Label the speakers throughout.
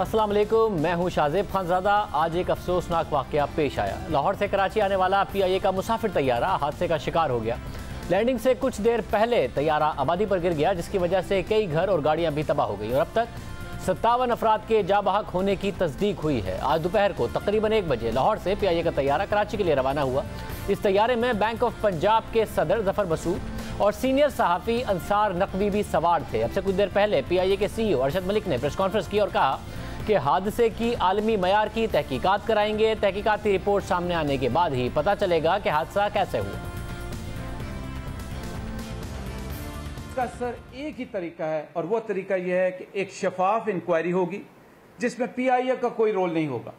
Speaker 1: अस्सलाम वालेकुम, मैं हूं शाज़ेब खानज़ादा। आज एक अफसोसनाक वाक़या पेश आया। लाहौर से कराची आने वाला PIA का मुसाफिर तैयारा हादसे का शिकार हो गया। लैंडिंग से कुछ देर पहले तैयारा आबादी पर गिर गया, जिसकी वजह से कई घर और गाड़ियां भी तबाह हो गई और अब तक 57 अफराद के जाबहक होने की तस्दीक हुई है। आज दोपहर को तकरीबन 1 बजे लाहौर से PIA का तैयारा कराची के लिए रवाना हुआ। इस तैयारे में बैंक ऑफ पंजाब के सदर जफर बसू और सीनियर सहाफ़ी अंसार नकवी भी सवार थे। अब से कुछ देर पहले PIA के CEO अरशद मलिक ने प्रेस कॉन्फ्रेंस की और कहा कि हादसे की आलमी मयार की तहकीकात कराएंगे। तहकीकाती रिपोर्ट सामने आने के बाद ही पता चलेगा कि हादसा कैसे हुआ।
Speaker 2: इसका सर एक ही तरीका है और वो तरीका यह है कि एक शफाफ इंक्वायरी होगी जिसमें PIA का कोई रोल नहीं होगा,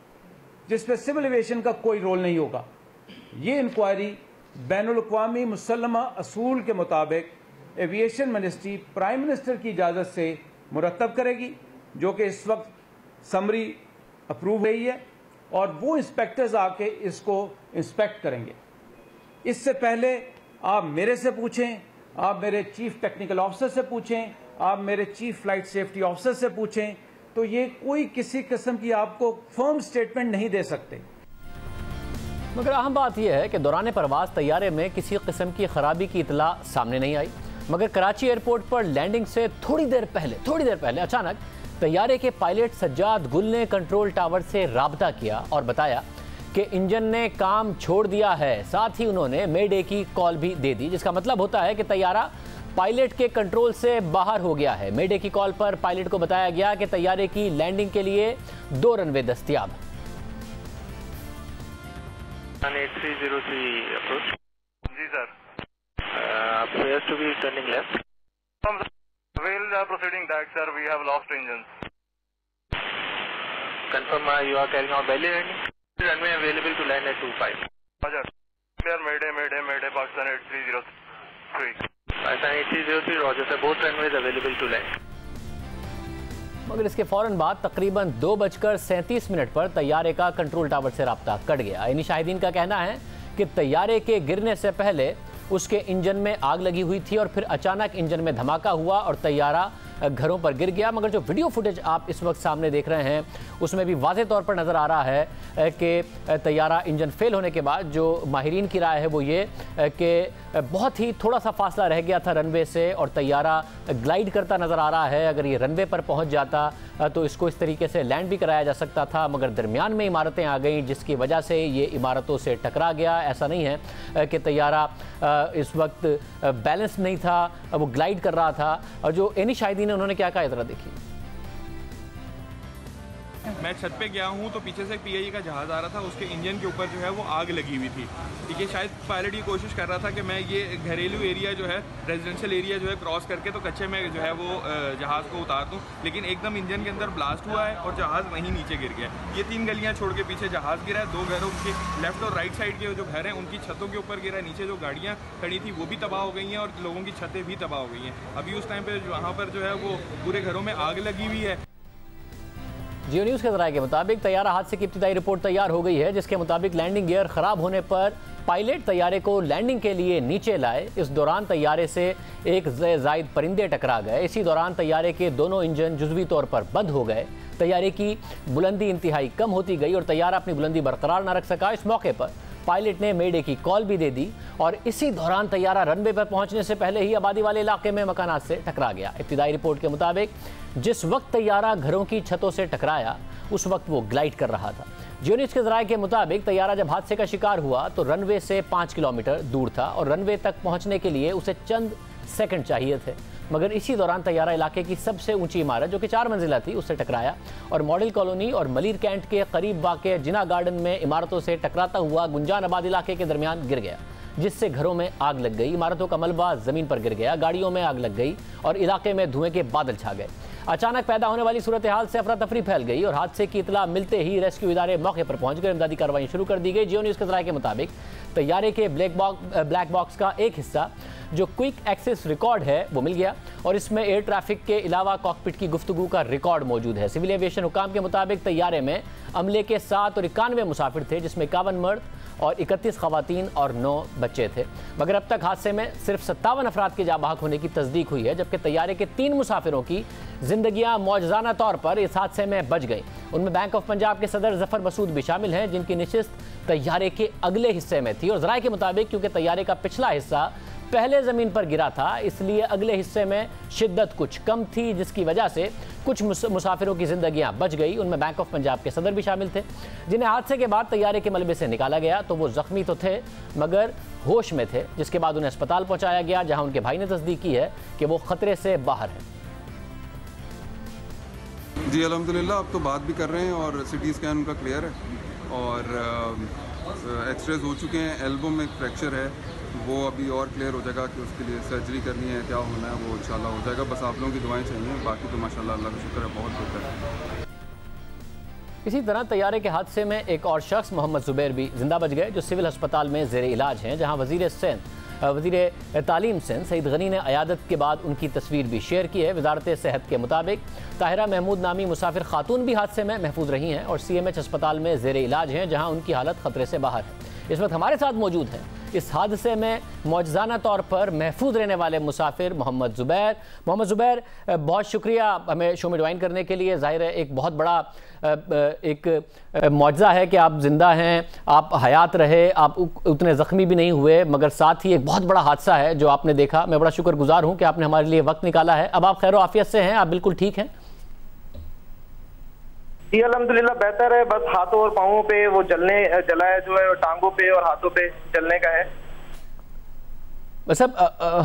Speaker 2: जिसमें सिविल एविएशन का कोई रोल नहीं होगा। ये इंक्वायरी बैनुल-अक़वामी मुसल्लमा असूल के मुताबिक एविएशन मिनिस्ट्री प्राइम मिनिस्टर की इजाज़त से मुरतब करेगी, जो कि इस वक्त समरी अप्रूव रही है और वो इंस्पेक्टर्स आके इसको इंस्पेक्ट करेंगे। इससे पहले आप मेरे से पूछें, आप मेरे चीफ टेक्निकल ऑफिसर से पूछें, आप मेरे चीफ फ्लाइट सेफ्टी ऑफिसर से पूछें, तो ये कोई किसी किस्म की आपको फर्म स्टेटमेंट नहीं दे सकते।
Speaker 1: मगर अहम बात यह है कि दौरान परवाज तैयारे में किसी किस्म की खराबी की इतला सामने नहीं आई, मगर कराची एयरपोर्ट पर लैंडिंग से थोड़ी देर पहले अचानक तैयारे के पायलट सज्जाद गुल ने कंट्रोल टावर से राब्ता किया और बताया कि इंजन ने काम छोड़ दिया है। साथ ही उन्होंने मेडे की कॉल भी दे दी, जिसका मतलब होता है कि तैयारा पायलट के कंट्रोल से बाहर हो गया है। मेडे की कॉल पर पायलट को बताया गया कि तैयारे की लैंडिंग के लिए 2 रनवे दस्तयाब हैं।
Speaker 3: 8303 approach.
Speaker 4: जी sir.
Speaker 3: Appears to be turning left.
Speaker 4: We'll proceeding that sir. We have lost engines.
Speaker 3: Confirm you are carrying out belly landing. Runway available to land at 25.
Speaker 4: Roger. Sir, Mayday, Pakistan 8303.
Speaker 3: Pakistan 8303, Roger sir. Both runways available to land.
Speaker 1: मगर इसके फौरन बाद तकरीबन 2:37 पर तैयारे का control tower से राब्ता कट गया। इन्हीं शाहिदीन का कहना है कि तैयारे के गिरने से पहले उसके इंजन में आग लगी हुई थी और फिर अचानक इंजन में धमाका हुआ और तैयारा घरों पर गिर गया। मगर जो वीडियो फुटेज आप इस वक्त सामने देख रहे हैं उसमें भी वाज़ेह तौर पर नज़र आ रहा है कि तैयारा इंजन फेल होने के बाद जो माहिरीन की राय है वो ये कि बहुत ही थोड़ा सा फासला रह गया था रनवे से और तैयारा ग्लाइड करता नज़र आ रहा है। अगर ये रनवे पर पहुंच जाता तो इसको इस तरीके से लैंड भी कराया जा सकता था, मगर दरमियान में इमारतें आ गईं जिसकी वजह से ये इमारतों से टकरा गया। ऐसा नहीं है कि तैयारा इस वक्त बैलेंस नहीं था, वो ग्लाइड कर रहा था। और जो एनी शाहिदीन है उन्होंने क्या कहा जरा देखिए।
Speaker 5: मैं छत पे गया हूँ तो पीछे से PIA का जहाज़ आ रहा था, उसके इंजन के ऊपर जो है वो आग लगी हुई थी। ठीक है, शायद पायलट ये कोशिश कर रहा था कि मैं ये घरेलू एरिया जो है, रेजिडेंशियल एरिया जो है क्रॉस करके तो कच्चे में जो है वो जहाज़ को उतार दूँ, लेकिन एकदम इंजन के अंदर ब्लास्ट हुआ है और जहाज़ वहीं नीचे गिर गया। ये 3 गलियाँ छोड़ के पीछे जहाज़ गिरा है। 2 घरों के लेफ्ट और राइट साइड के जो घर हैं उनकी छतों के ऊपर गिरा है। नीचे जो गाड़ियाँ खड़ी थी वो भी तबाह हो गई हैं और लोगों की छतें भी तबाह हो गई हैं। अभी उस टाइम पर वहाँ पर जो है वो पूरे घरों में आग लगी हुई है।
Speaker 1: जियो न्यूज़ के ज़राए के मुताबिक तैयारा हादसे की इब्तिदाई रिपोर्ट तैयार हो गई है, जिसके मुताबिक लैंडिंग गियर ख़राब होने पर पायलट तैयारे को लैंडिंग के लिए नीचे लाए। इस दौरान तैयारे से एक ज़ायद परिंदे टकरा गए। इसी दौरान तैयारे के दोनों इंजन जुज़वी तौर पर बंद हो गए। तैयारे की बुलंदी इंतहाई कम होती गई और तैयारा अपनी बुलंदी बरकरार न रख सका। इस मौके पर पायलट ने मेडे की कॉल भी दे दी और इसी दौरान तैयारा रनवे पर पहुंचने से पहले ही आबादी वाले इलाके में मकानात से टकरा गया। इब्तिदाई रिपोर्ट के मुताबिक जिस वक्त तैयारा घरों की छतों से टकराया उस वक्त वो ग्लाइड कर रहा था। जियो न्यूज़ के ज़राए के मुताबिक तैयारा जब हादसे का शिकार हुआ तो रनवे से 5 किलोमीटर दूर था और रनवे तक पहुंचने के लिए उसे चंद सेकंड चाहिए थे, मगर इसी दौरान तैयारा इलाके की सबसे ऊंची इमारत जो कि 4 मंजिला थी उससे टकराया और मॉडल कॉलोनी और मलिर कैंट के करीब वाक़े जिना गार्डन में इमारतों से टकराता हुआ गुंजान आबाद इलाके के दरमियान गिर गया, जिससे घरों में आग लग गई। इमारतों का मलबा ज़मीन पर गिर गया, गाड़ियों में आग लग गई और इलाके में धुएं के बादल छा गए। अचानक पैदा होने वाली सूरत हाल से अफरा तफरी फैल गई और हादसे की इतला मिलते ही रेस्क्यू इदारे मौके पर पहुंच गए। इमदादी कार्रवाई शुरू कर दी गई। जियो न्यूज़ के ज़राए के मुताबिक तैयारे के ब्लैक बॉक्स का एक हिस्सा जो क्विक एक्सेस रिकॉर्ड है वो मिल गया और इसमें एयर ट्रैफिक के अलावा कॉकपिट की गुफ्तगू का रिकॉर्ड मौजूद है। सिविल एविएशन हुकाम के मुताबिक तैयारे में अमले के 7 और 91 मुसाफिर थे, जिसमें 51 मर्द और 31 खवातीन और 9 बच्चे थे। मगर अब तक हादसे में सिर्फ 57 अफराद के जाँ बहक होने की तस्दीक हुई है, जबकि तैयारे के 3 मुसाफिरों की जिंदगियां मौजज़ाना तौर पर इस हादसे में बच गई। उनमें बैंक ऑफ पंजाब के सदर जफर मसूद भी शामिल हैं, जिनकी नशिस्त तैयारे के अगले हिस्से में थी और ज़राए के मुताबिक क्योंकि तैयारे का पिछला हिस्सा पहले ज़मीन पर गिरा था, इसलिए अगले हिस्से में शिद्दत कुछ कम थी, जिसकी वजह से कुछ मुसाफिरों की ज़िंदगियां बच गई। उनमें बैंक ऑफ पंजाब के सदर भी शामिल थे, जिन्हें हादसे के बाद तैयारे के मलबे से निकाला गया तो वो ज़ख्मी तो थे मगर होश में थे, जिसके बाद उन्हें अस्पताल पहुंचाया गया, जहां उनके भाई ने तस्दीक की है कि वो ख़तरे से बाहर हैं।
Speaker 6: जी अल्हम्दुलिल्लाह, अब तो बात भी कर रहे हैं और सिटी स्कैन उनका क्लियर है और एक्सरेज हो चुके हैं। एल्बो में फ्रैक्चर है, वो अभी और क्लियर हो जाएगा कि उसके लिए सर्जरी करनी है, क्या होना है वो इंशाल्लाह हो जाएगा। बस आप लोगों की दुआएं चाहिए, बाकी तो माशाल्लाह अल्लाह का शुक्र है बहुत बेहतर है।
Speaker 1: इसी तरह तैयारे के हादसे में एक और शख्स मोहम्मद जुबैर भी जिंदा बच गए, जो सिविल अस्पताल में ज़ेर इलाज हैं, जहां वज़ीर तालीम सिंध सईद गनी ने अयादत के बाद उनकी तस्वीर भी शेयर की है। वजारत सेहत के मुताबिक ताहिरा महमूद नामी मुसाफिर खातून भी हादसे में महफूज रही हैं और CMH अस्पताल में ज़ेर इलाज हैं, जहां उनकी हालत ख़तरे से बाहर है। इस वक्त हमारे साथ मौजूद हैं इस हादसे में मौजज़ाना तौर पर महफूज रहने वाले मुसाफिर मोहम्मद ज़ुबैर। मोहम्मद ज़ुबैर, बहुत शुक्रिया हमें शो में ज्वाइन करने के लिए। ज़ाहिर है एक बहुत बड़ा एक मौजज़ा है कि आप ज़िंदा हैं, आप हयात रहे, आप उतने ज़ख्मी भी नहीं हुए, मगर साथ ही एक बहुत बड़ा हादसा है जो आपने देखा। मैं बड़ा शुक्रगुजार हूँ कि आपने हमारे लिए वक्त निकाला है। अब आप खैर आफियत से हैं, आप बिल्कुल ठीक हैं?
Speaker 7: जी अल्हम्दुलिल्लाह बेहतर है, बस हाथों और पाँवों पे वो जला है जो है, टांगों पे और हाथों पे जलने का है।
Speaker 1: बस अब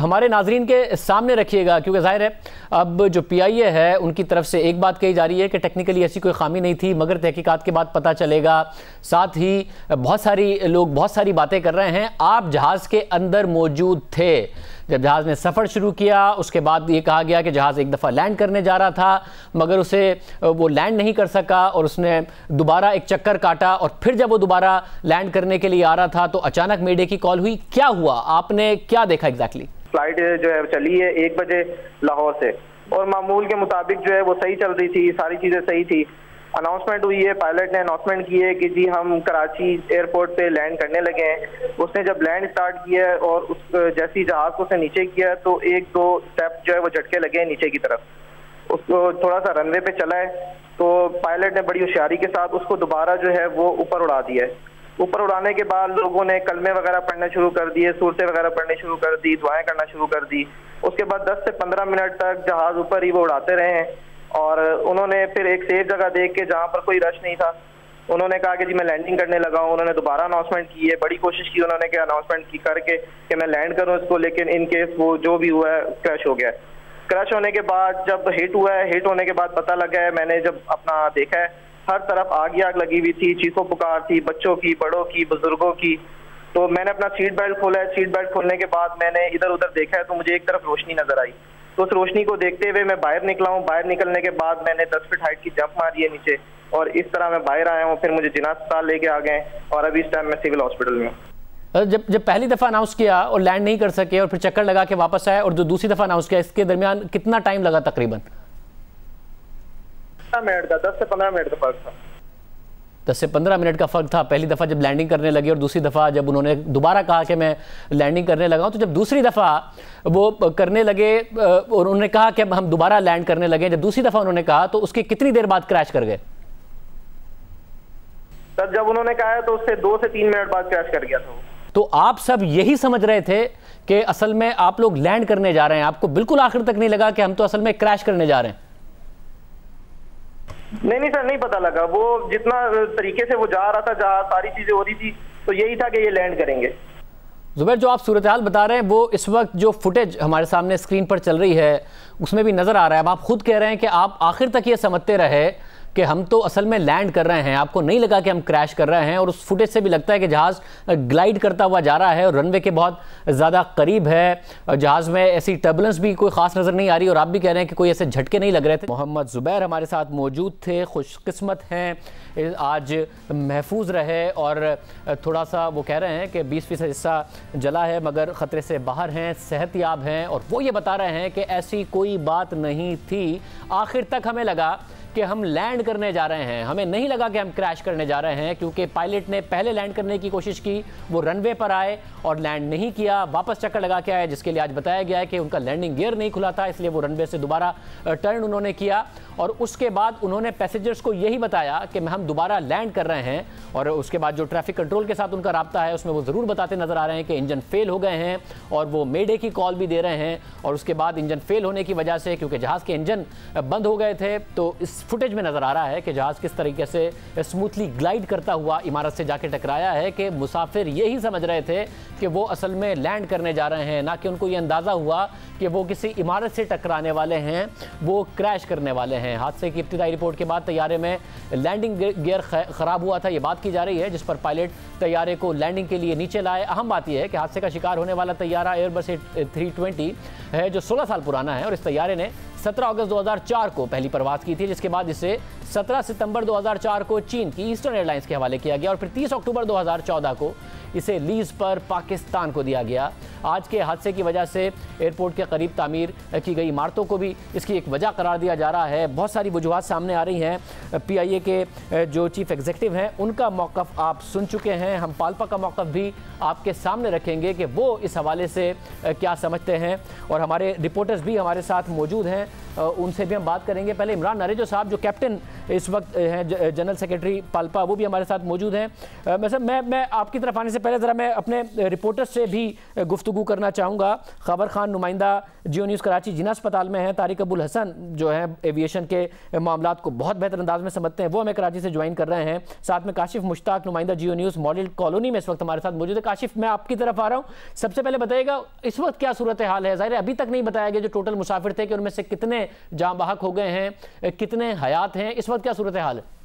Speaker 1: हमारे नाजरीन के सामने रखिएगा, क्योंकि जाहिर है अब जो PIA है उनकी तरफ से एक बात कही जा रही है कि टेक्निकली ऐसी कोई खामी नहीं थी, मगर तहकीकात के बाद पता चलेगा। साथ ही बहुत सारी लोग बहुत सारी बातें कर रहे हैं। आप जहाज़ के अंदर मौजूद थे जब जहाज़ ने सफ़र शुरू किया, उसके बाद ये कहा गया कि जहाज़ एक दफ़ा लैंड करने जा रहा था मगर उसे वो लैंड नहीं कर सका और उसने दोबारा एक चक्कर काटा और फिर जब वो दोबारा लैंड करने के लिए आ रहा था तो अचानक मेडे की कॉल हुई। क्या हुआ, आपने क्या देखा एग्जैक्टली?
Speaker 7: फ्लाइट जो है चली है 1 बजे लाहौर से और मामूल के मुताबिक जो है वो सही चल रही थी, सारी चीज़ें सही थी। अनाउंसमेंट हुई है, पायलट ने अनाउंसमेंट की है कि जी हम कराची एयरपोर्ट पे लैंड करने लगे हैं। उसने जब लैंड स्टार्ट किया और उस जैसी जहाज को उसने नीचे किया तो 1-2 स्टेप जो है वो झटके लगे नीचे की तरफ। उसको थोड़ा सा रनवे पे चला है तो पायलट ने बड़ी होशियारी के साथ उसको दोबारा जो है वो ऊपर उड़ा दिया है। ऊपर उड़ाने के बाद लोगों ने कलमे वगैरह पढ़ने शुरू कर दिए, सूरतें वगैरह पढ़ने शुरू कर दी, दुआएं करना शुरू कर दी। उसके बाद 10 से 15 मिनट तक जहाज ऊपर ही वो उड़ाते रहे हैं और उन्होंने फिर एक सेफ जगह देख के जहाँ पर कोई रश नहीं था उन्होंने कहा कि जी मैं लैंडिंग करने लगा हूँ। उन्होंने दोबारा अनाउंसमेंट की है, बड़ी कोशिश की उन्होंने कि अनाउंसमेंट की करके कि मैं लैंड करूँ इसको, लेकिन इन केस वो जो भी हुआ है क्रैश हो गया। क्रैश होने के बाद जब हिट हुआ है, हिट होने के बाद पता लगा है, मैंने जब अपना देखा है हर तरफ आग ही आग लगी हुई थी, चीखों पुकार थी, बच्चों की, बड़ों की, बुजुर्गों की। तो मैंने अपना सीट बेल्ट खोला है, सीट बेल्ट खोलने के बाद मैंने इधर उधर देखा है तो मुझे एक तरफ रोशनी नजर आई। तो उस रोशनी को देखते हुए मैं बाहर निकला हूँ। बाहर निकलने के बाद मैंने 10 फीट हाइट की जंप मारी है नीचे और इस तरह मैं बाहर आया हूँ। फिर मुझे जिना अस्पताल लेके आ गए और अभी इस टाइम मैं सिविल हॉस्पिटल में हूँ।
Speaker 1: जब पहली दफ़ा अनाउंस किया और लैंड नहीं कर सके और फिर चक्कर लगा के वापस आए और जो दूसरी दफ़ा अनाउंस किया, इसके दरमियान कितना टाइम लगा? तकरीबन
Speaker 7: 10 से 15 मिनट का फर्क था।
Speaker 1: 10 से 15 मिनट का फ़र्क था पहली दफ़ा जब लैंडिंग करने लगे और दूसरी दफ़ा जब उन्होंने दोबारा कहा कि मैं लैंडिंग करने लगा हूँ। तो जब दूसरी दफ़ा वो करने लगे और उन्होंने कहा कि हम दोबारा लैंड करने लगे, जब दूसरी दफ़ा उन्होंने कहा तो उसके कितनी देर बाद क्रैश कर गए?
Speaker 7: तब जब उन्होंने कहा तो उससे 2 से 3 मिनट बाद क्रैश कर गया था।
Speaker 1: तो आप सब यही समझ रहे थे कि असल में आप लोग लैंड करने जा रहे हैं, आपको बिल्कुल आखिर तक नहीं लगा कि हम तो असल में क्रैश करने जा रहे हैं?
Speaker 7: नहीं सर, नहीं पता लगा। वो जितना तरीके से वो जा रहा था, जहाँ सारी चीजें हो रही थी तो यही था कि ये लैंड करेंगे।
Speaker 1: जुबैर, जो आप सूरत हाल बता रहे हैं वो इस वक्त जो फुटेज हमारे सामने स्क्रीन पर चल रही है उसमें भी नजर आ रहा है। अब आप खुद कह रहे हैं कि आप आखिर तक ये समझते रहे कि हम तो असल में लैंड कर रहे हैं, आपको नहीं लगा कि हम क्रैश कर रहे हैं। और उस फुटेज से भी लगता है कि जहाज़ ग्लाइड करता हुआ जा रहा है और रनवे के बहुत ज़्यादा करीब है। जहाज़ में ऐसी टर्बुलेंस भी कोई ख़ास नज़र नहीं आ रही और आप भी कह रहे हैं कि कोई ऐसे झटके नहीं लग रहे थे। मोहम्मद ज़ुबैर हमारे साथ मौजूद थे, खुशकिस्मत हैं, आज महफूज रहे और थोड़ा सा वो कह रहे हैं कि 20% हिस्सा जला है मगर ख़तरे से बाहर हैं, सेहतयाब हैं। और वो ये बता रहे हैं कि ऐसी कोई बात नहीं थी। आखिर तक हमें लगा कि हम लैंड करने जा रहे हैं, हमें नहीं लगा कि हम क्रैश करने जा रहे हैं, क्योंकि पायलट ने पहले लैंड करने की कोशिश की, वो रनवे पर आए और लैंड नहीं किया, वापस चक्कर लगा के आए, जिसके लिए आज बताया गया है कि उनका लैंडिंग गियर नहीं खुला था, इसलिए वो रनवे से दोबारा टर्न उन्होंने किया। और उसके बाद उन्होंने पैसेंजर्स को यही बताया कि हम दोबारा लैंड कर रहे हैं, और उसके बाद जो ट्रैफिक कंट्रोल के साथ उनका राब्ता है उसमें वो ज़रूर बताते नजर आ रहे हैं कि इंजन फेल हो गए हैं, और वो मेडे की कॉल भी दे रहे हैं। और उसके बाद इंजन फेल होने की वजह से, क्योंकि जहाज़ के इंजन बंद हो गए थे, तो इस फुटेज में नज़र आ रहा है कि जहाज़ किस तरीके से स्मूथली ग्लाइड करता हुआ इमारत से जाके टकराया है कि मुसाफिर यही समझ रहे थे कि वो असल में लैंड करने जा रहे हैं, ना कि उनको ये अंदाज़ा हुआ कि वो किसी इमारत से टकराने वाले हैं, वो क्रैश करने वाले हैं। हादसे की इब्तिदाई रिपोर्ट के बाद तैयारे में लैंडिंग गियर ख़राब हुआ था, ये बात की जा रही है, जिस पर पायलट तैयारे को लैंडिंग के लिए नीचे लाए। अहम बात यह है कि हादसे का शिकार होने वाला तैयारा एयरबस 320 है, जो 16 साल पुराना है, और इस तैयारे ने 17 अगस्त 2004 को पहली परवाज़ की थी, जिसके बाद इसे 17 सितंबर 2004 को चीन की ईस्टर्न एयरलाइंस के हवाले किया गया, और फिर 30 अक्टूबर 2014 को इसे लीज पर पाकिस्तान को दिया गया। आज के हादसे की वजह से एयरपोर्ट के करीब तामीर की गई इमारतों को भी इसकी एक वजह करार दिया जा रहा है। बहुत सारी वजूहात सामने आ रही हैं। PIA के जो चीफ एग्जीक्यूटिव हैं उनका मौक़िफ़ आप सुन चुके हैं, हम पाल्पा का मौक़िफ़ भी आपके सामने रखेंगे कि वो इस हवाले से क्या समझते हैं, और हमारे रिपोर्टर्स भी हमारे साथ मौजूद हैं, उनसे भी हम बात करेंगे। पहले इमरान नरेजो साहब जो कैप्टन इस वक्त हैं, जनरल सेक्रेटरी पाल्पा, वो भी हमारे साथ मौजूद हैं। मैं आपकी तरफ आने से पहले ज़रा मैं अपने रिपोर्टर्स से भी गुफ्तगू करना चाहूँगा। खबर खान नुमाइंदा जियो न्यूज़ कराची जिना अस्पताल में हैं, तारिक अबुल हसन जो है एविएशन के मामलात को बहुत बेहतर अंदाज में समझते हैं, वो हमें कराची से ज्वाइन कर रहे हैं। साथ में काशिफ मुश्ताक नुमाइंदा जियो न्यूज़ मॉडल कॉलोनी में इस वक्त हमारे साथ मौजूद है। काशिफ, मैं आपकी तरफ आ रहा हूँ, सबसे पहले बताइएगा इस वक्त क्या सूरत हाल है? ज़ाहिर है अभी तक नहीं बताया गया जो टोटल मुसाफिर थे कि उनमें से कितने जाँ बहक हो गए हैं, कितने हयात हैं, इस वक्त क्या सूरत हाल है?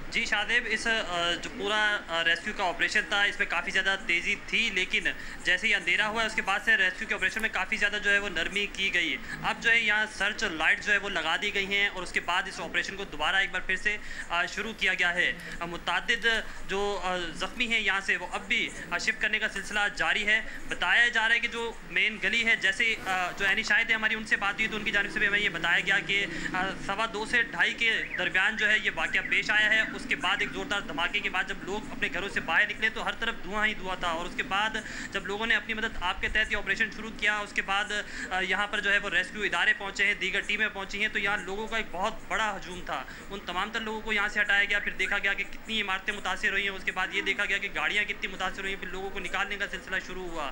Speaker 8: जी शादेब, इस जो पूरा रेस्क्यू का ऑपरेशन था इसमें काफ़ी ज़्यादा तेज़ी थी, लेकिन जैसे ही अंधेरा हुआ उसके बाद से रेस्क्यू के ऑपरेशन में काफ़ी ज़्यादा जो है वो नरमी की गई है। अब जो है यहाँ सर्च लाइट जो है वो लगा दी गई हैं, और उसके बाद इस ऑपरेशन को दोबारा एक बार फिर से शुरू किया गया है। मुतअद्दिद जो ज़ख्मी हैं यहाँ से वो अब भी शिफ्ट करने का सिलसिला जारी है। बताया जा रहा है कि जो मेन गली है, जैसे जो एनी शाहिद है हमारी, उनसे बात हुई तो उनकी जानिब से भी हमें ये बताया गया कि 2:15 से 2:30 के दरमियान जो है ये वाक़या पेश आया है। उसके बाद एक ज़ोरदार धमाके के बाद जब लोग अपने घरों से बाहर निकले तो हर तरफ धुआं ही धुआं था, और उसके बाद जब लोगों ने अपनी मदद आपके तहत ये ऑपरेशन शुरू किया, उसके बाद यहाँ पर जो है वो रेस्क्यू इदारे पहुँचे हैं, दीगर टीमें पहुँची हैं, तो यहाँ लोगों का एक बहुत बड़ा हजूम था। उन तमाम तर लोगों को यहाँ से हटाया गया, फिर देखा गया कि कितनी इमारतें मुतासिर हुई हैं, उसके बाद ये देखा गया कि गाड़ियाँ कितनी मुतासिर हुई हैं, फिर लोगों को निकालने का सिलसिला शुरू हुआ।